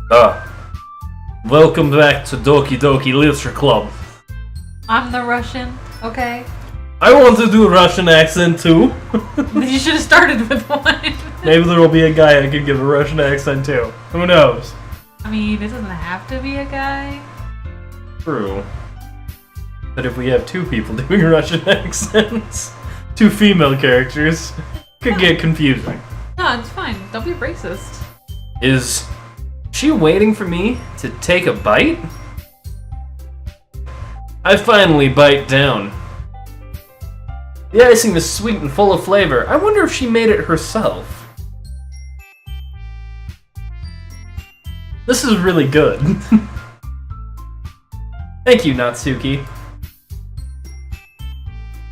Welcome back to Doki Doki Literature Club. I'm the Russian, okay? I want to do a Russian accent too. You should have started with one. Maybe there will be a guy I can give a Russian accent to. Who knows? I mean, it doesn't have to be a guy. True. But if we have two people doing Russian accents, two female characters, could get confusing. No, it's fine. Don't be racist. Is she waiting for me to take a bite? I finally bite down. The icing is sweet and full of flavor. I wonder if she made it herself. This is really good. Thank you, Natsuki.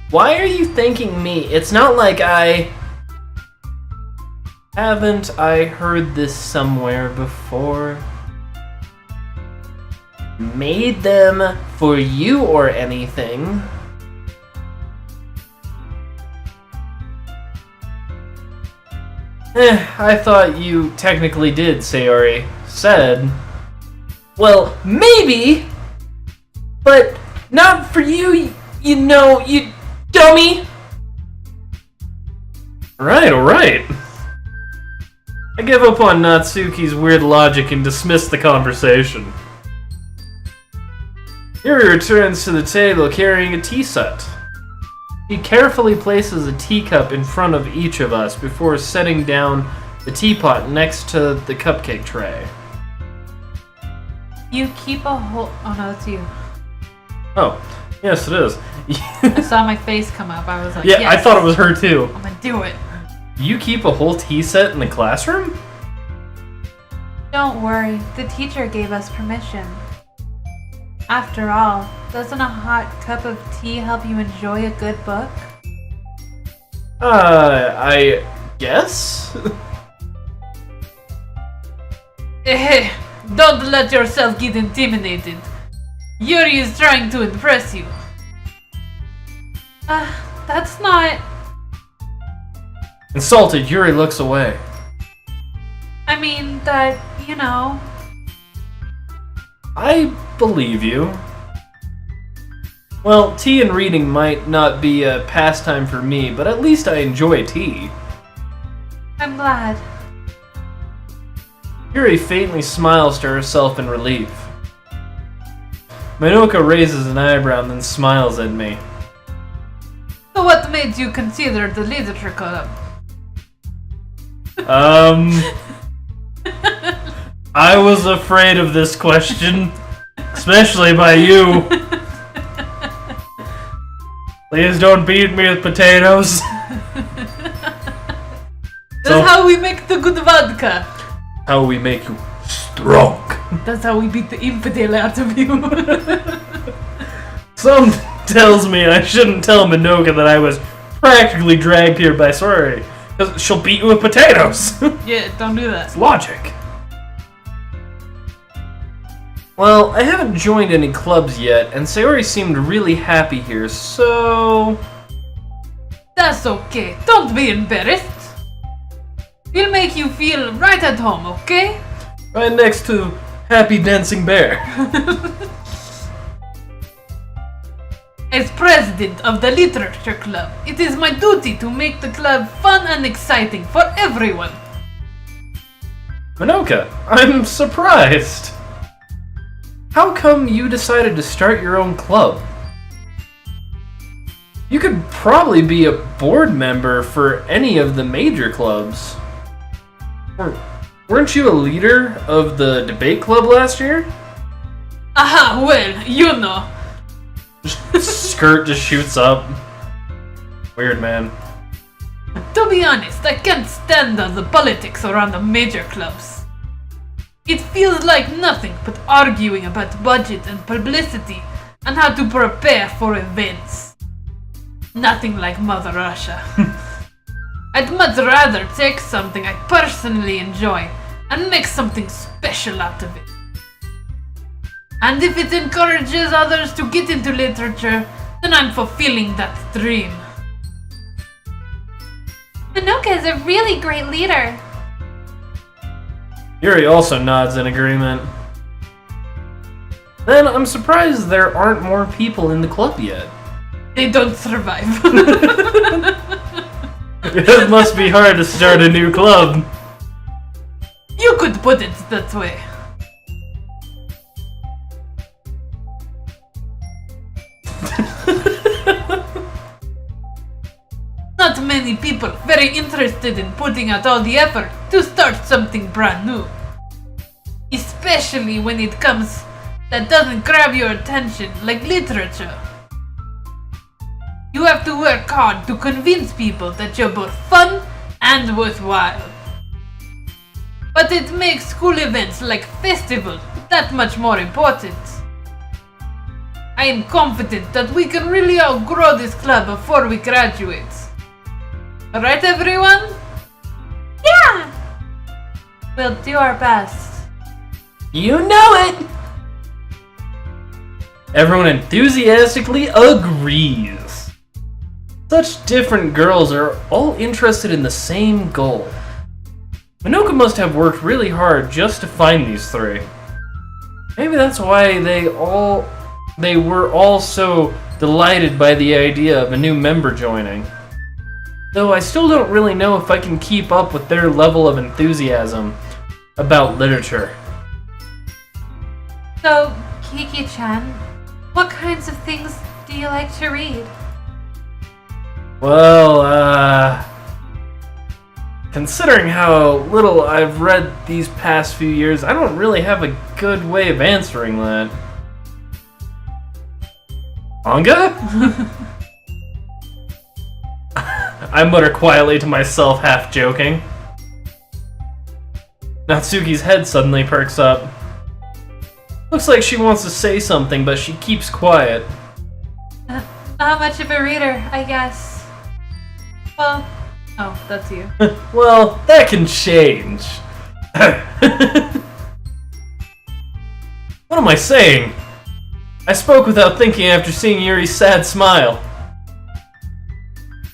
Why are you thanking me? It's not like Haven't I heard this somewhere before? Made them for you or anything? I thought you technically did, Sayori said. Well, maybe, but not for you, you know, you dummy! Alright. I give up on Natsuki's weird logic and dismiss the conversation. Yuri returns to the table carrying a tea set. He carefully places a teacup in front of each of us before setting down the teapot next to the cupcake tray. You keep a whole... Oh no, that's you. Oh, yes it is. I saw my face come up. I was like, yeah, yes, I thought it was her too. I'm gonna do it. You keep a whole tea set in the classroom? Don't worry, the teacher gave us permission. After all, doesn't a hot cup of tea help you enjoy a good book? I guess? Hey, don't let yourself get intimidated. Yuri is trying to impress you. That's not... Insulted, Yuri looks away. I mean, that, you know... I believe you. Well, tea and reading might not be a pastime for me, but at least I enjoy tea. I'm glad. Yuri faintly smiles to herself in relief. Minoka raises an eyebrow and then smiles at me. So what made you consider the literature club? I was afraid of this question, especially by you. Please don't beat me with potatoes. That's how we make the good vodka. How we make you strong. That's how we beat the infidel out of you. Some tells me I shouldn't tell Minoka that I was practically dragged here by Sayori, because she'll beat you with potatoes. Yeah, don't do that. It's logic. Well, I haven't joined any clubs yet, and Sayori seemed really happy here, so... That's okay. Don't be embarrassed. We'll make you feel right at home, okay? Right next to Happy Dancing Bear. As president of the Literature Club, it is my duty to make the club fun and exciting for everyone. Minoka, I'm surprised. How come you decided to start your own club? You could probably be a board member for any of the major clubs. Weren't you a leader of the debate club last year? Aha, well, you know. Skirt just shoots up. Weird, man. To be honest, I can't stand all the politics around the major clubs. It feels like nothing but arguing about budget and publicity and how to prepare for events. Nothing like Mother Russia. I'd much rather take something I personally enjoy and make something special out of it. And if it encourages others to get into literature, then I'm fulfilling that dream. Minoka is a really great leader. Yuri also nods in agreement. Then I'm surprised there aren't more people in the club yet. They don't survive. It must be hard to start a new club. You could put it that way. Not many people very interested in putting out all the effort to start something brand new. Especially when it comes that doesn't grab your attention like literature. You have to work hard to convince people that you're both fun and worthwhile. But it makes school events like festival that much more important. I am confident that we can really outgrow this club before we graduate. Right, everyone? Yeah! We'll do our best. You know it! Everyone enthusiastically agrees. Such different girls are all interested in the same goal. Minoka must have worked really hard just to find these three. Maybe that's why they were all so delighted by the idea of a new member joining. Though I still don't really know if I can keep up with their level of enthusiasm about literature. So, Kiki-chan, what kinds of things do you like to read? Well, considering how little I've read these past few years, I don't really have a good way of answering that. Manga? I mutter quietly to myself, half joking. Natsuki's head suddenly perks up. Looks like she wants to say something, but she keeps quiet. Not much of a reader, I guess. Well, oh, that's you. Well, that can change. What am I saying? I spoke without thinking after seeing Yuri's sad smile.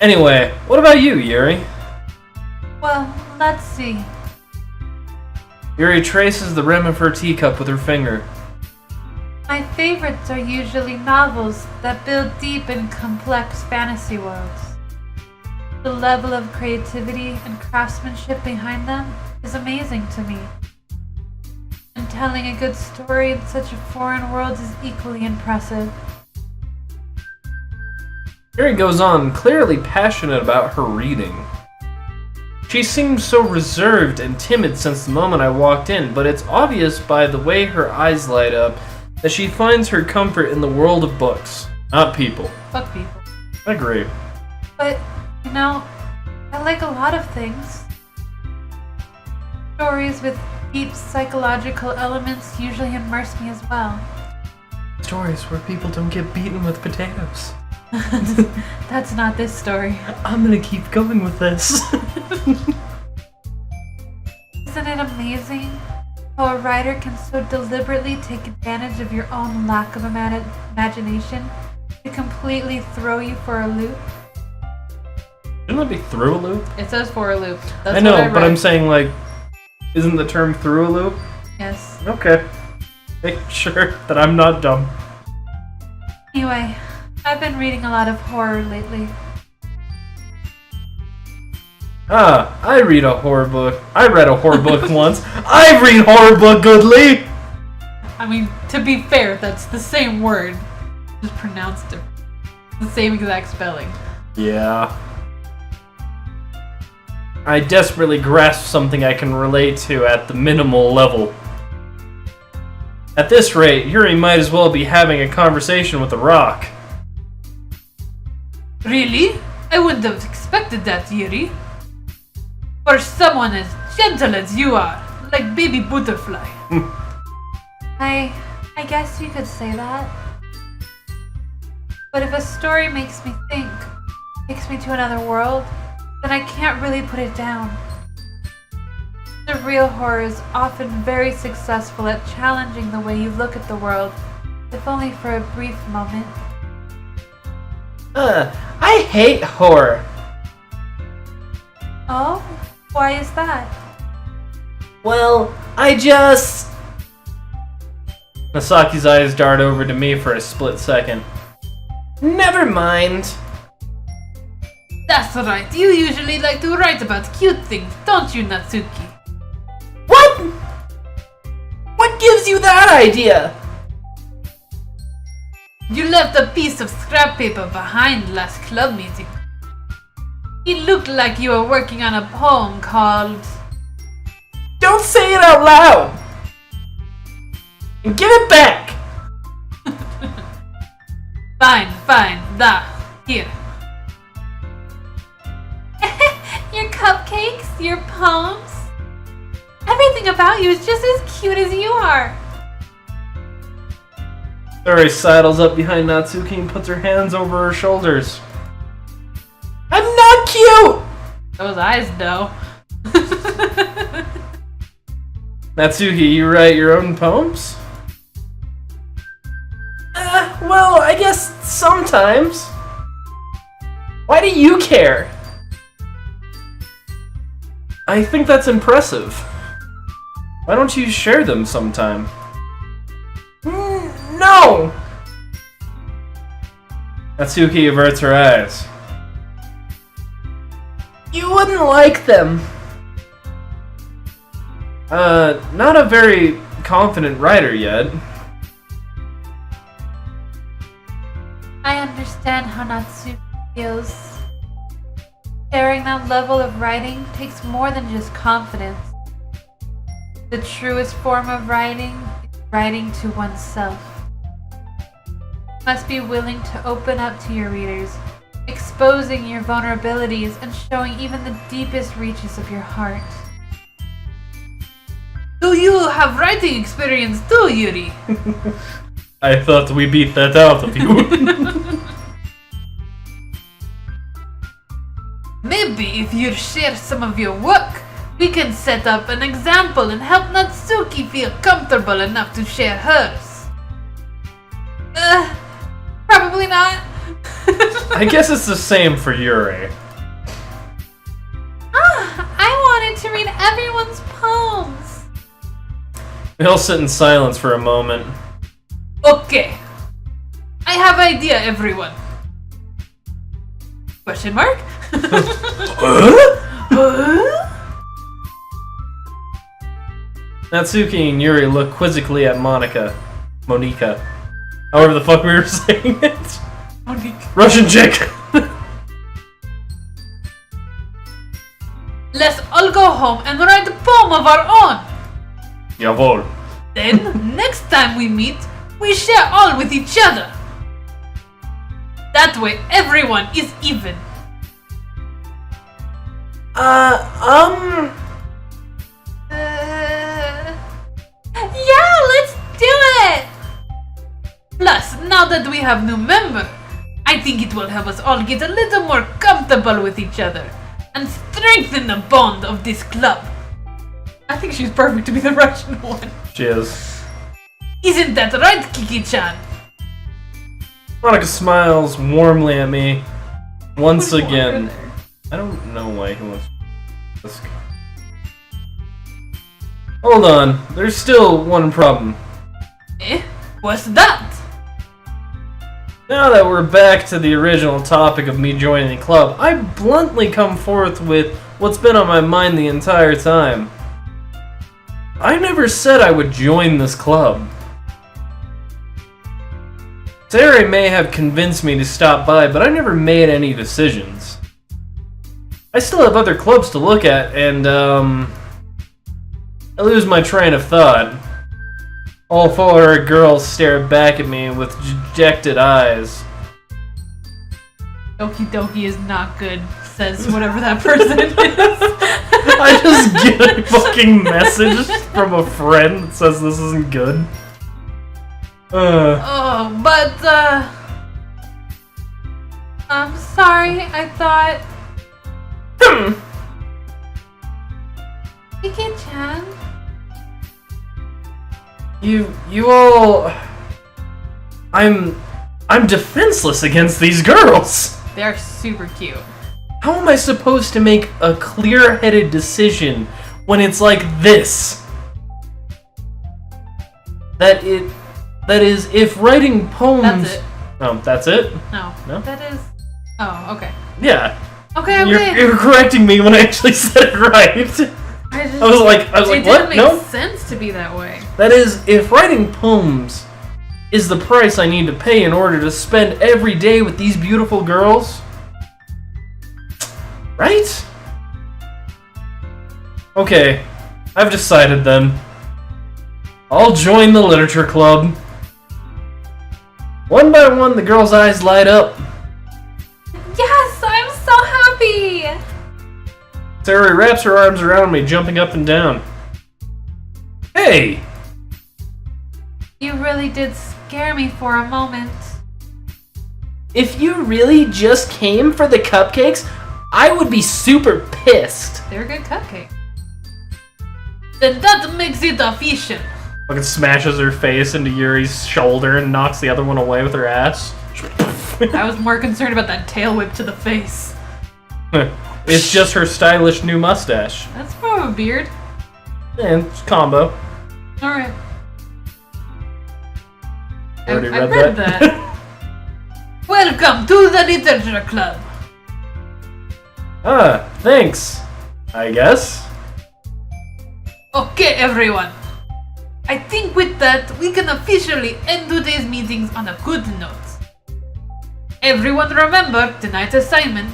Anyway, what about you, Yuri? Well, let's see. Yuri traces the rim of her teacup with her finger. My favorites are usually novels that build deep and complex fantasy worlds. The level of creativity and craftsmanship behind them is amazing to me. And telling a good story in such a foreign world is equally impressive. Yuri goes on, clearly passionate about her reading. She seems so reserved and timid since the moment I walked in, but it's obvious by the way her eyes light up that she finds her comfort in the world of books, not people. Fuck people. I agree. But, you know, I like a lot of things. Stories with deep psychological elements usually immerse me as well. Stories where people don't get beaten with potatoes. That's not this story. I'm gonna keep going with this. Isn't it amazing how a writer can so deliberately take advantage of your own lack of imagination to completely throw you for a loop? Shouldn't that be through a loop? It says for a loop. That's I know, what I but read. I'm saying, like, isn't the term through a loop? Yes. Okay. Make sure that I'm not dumb. Anyway, I've been reading a lot of horror lately. I read a horror book. I read a horror book once. I read horror book, Goodly! I mean, to be fair, that's the same word, just pronounced different. The same exact spelling. Yeah. I desperately grasp something I can relate to at the minimal level. At this rate, Yuri might as well be having a conversation with a rock. Really? I wouldn't have expected that, Yuri. For someone as gentle as you are, like baby butterfly. I guess you could say that. But if a story makes me think, takes me to another world, then I can't really put it down. The real horror is often very successful at challenging the way you look at the world, if only for a brief moment. I hate horror. Oh? Why is that? Well, I just... Nasaki's eyes dart over to me for a split second. Never mind. That's right. You usually like to write about cute things, don't you, Natsuki? What? What gives you that idea? You left a piece of scrap paper behind last club meeting. It looked like you were working on a poem called... Don't say it out loud! And give it back! Fine, here. Your cupcakes, your poems. Everything about you is just as cute as you are. Sari sidles up behind Natsuki and puts her hands over her shoulders. I'm not cute! Those eyes, though. Natsuki, you write your own poems? Well, I guess sometimes. Why do you care? I think that's impressive. Why don't you share them sometime? No! Natsuki averts her eyes. You wouldn't like them. Not a very confident writer yet. I understand how Natsuki feels. Sharing that level of writing takes more than just confidence. The truest form of writing is writing to oneself. You must be willing to open up to your readers, exposing your vulnerabilities and showing even the deepest reaches of your heart. Do you have writing experience too, Yuri? I thought we beat that out of you. Maybe if you share some of your work, we can set up an example and help Natsuki feel comfortable enough to share hers. Probably not. I guess it's the same for Yuri. I wanted to read everyone's poems. We all sit in silence for a moment. Okay. I have idea, everyone. Question mark? Natsuki and Yuri look quizzically at Monica. However the fuck we were saying it. Monique. Russian chick! Let's all go home and write a poem of our own. Jawohl. Then, next time we meet, we share all with each other. That way, everyone is even. Yeah, let's do it! Plus, now that we have new member, I think it will help us all get a little more comfortable with each other and strengthen the bond of this club. I think she's perfect to be the Russian one. She is. Isn't that right, Kiki-chan? Monica smiles warmly at me once What do you want again. her there? I don't know why he wants this. Hold on, there's still one problem. Eh? What's that? Now that we're back to the original topic of me joining the club, I bluntly come forth with what's been on my mind the entire time. I never said I would join this club. Sari may have convinced me to stop by, but I never made any decisions. I still have other clubs to look at, and, I lose my train of thought. All four girls stare back at me with dejected eyes. Doki Doki is not good, says whatever that person is. I just get a fucking message from a friend that says this isn't good. Oh, but, I'm sorry, I thought... Kiki-chan? You all... I'm defenseless against these girls! they're super cute. How am I supposed to make a clear-headed decision when it's like this. That is if writing poems. That's it. Oh, that's it? No. No? That is. Oh, okay. Yeah. Okay. You're correcting me when I actually said it right. I was like, it what? didn't make No? sense to be that way. That is, if writing poems is the price I need to pay in order to spend every day with these beautiful girls, right? Okay, I've decided then. I'll join the literature club. One by one, the girls' eyes light up. Yes, I'm so happy! Sarah wraps her arms around me, jumping up and down. Hey! You really did scare me for a moment. If you really just came for the cupcakes, I would be super pissed. They're good cupcakes. Then that makes it official. Fucking smashes her face into Yuri's shoulder and knocks the other one away with her ass. I was more concerned about that tail whip to the face. It's just her stylish new mustache. That's more of a beard. And it's combo. Alright. I already I read read that. Welcome to the Literature Club. Thanks. I guess. Okay, everyone. I think with that, we can officially end today's meetings on a good note. Everyone remember tonight's assignment.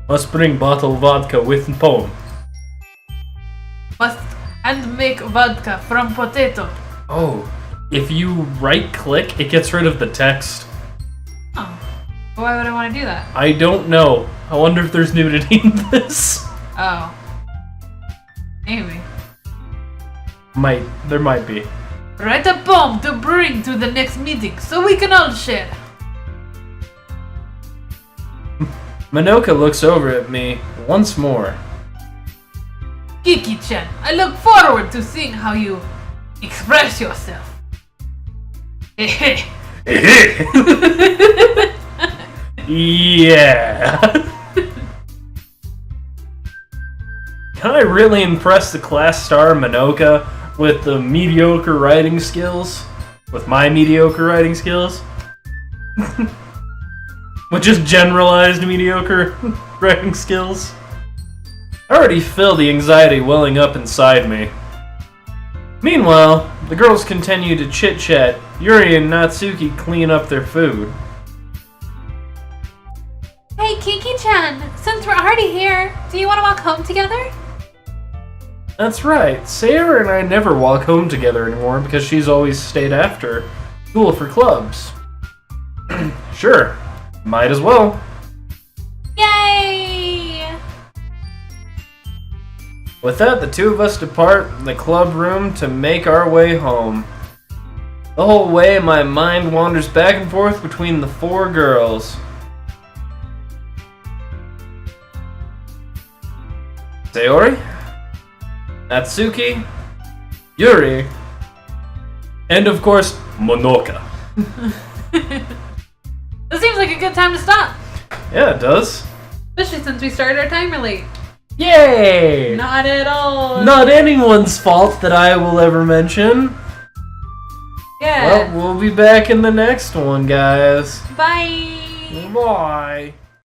Must bring bottle vodka with poem. Must hand make vodka from potato. Oh, if you right click, it gets rid of the text. Oh. Why would I want to do that? I don't know. I wonder if there's nudity in this. Oh. Maybe. There might be. Write a poem to bring to the next meeting so we can all share. Manoka looks over at me once more. Kiki-chan, I look forward to seeing how you express yourself. Yeah. Can I really impress the class star Manoka with the mediocre writing skills? With my mediocre writing skills? With just generalized mediocre writing skills? I already feel the anxiety welling up inside me. Meanwhile, the girls continue to chit-chat. Yuri and Natsuki clean up their food. Hey, Kiki-chan, since we're already here, do you want to walk home together? That's right, Sarah and I never walk home together anymore because she's always stayed after school for clubs. Sure, might as well. Yay! With that, the two of us depart the club room to make our way home. The whole way, my mind wanders back and forth between the four girls. Sayori, Natsuki, Yuri, and of course, Monoka. This seems like a good time to stop. Yeah, it does. Especially since we started our timer late. Yay! Not at all. Not anyone's fault that I will ever mention. Yeah. Well, we'll be back in the next one, guys. Bye. Bye.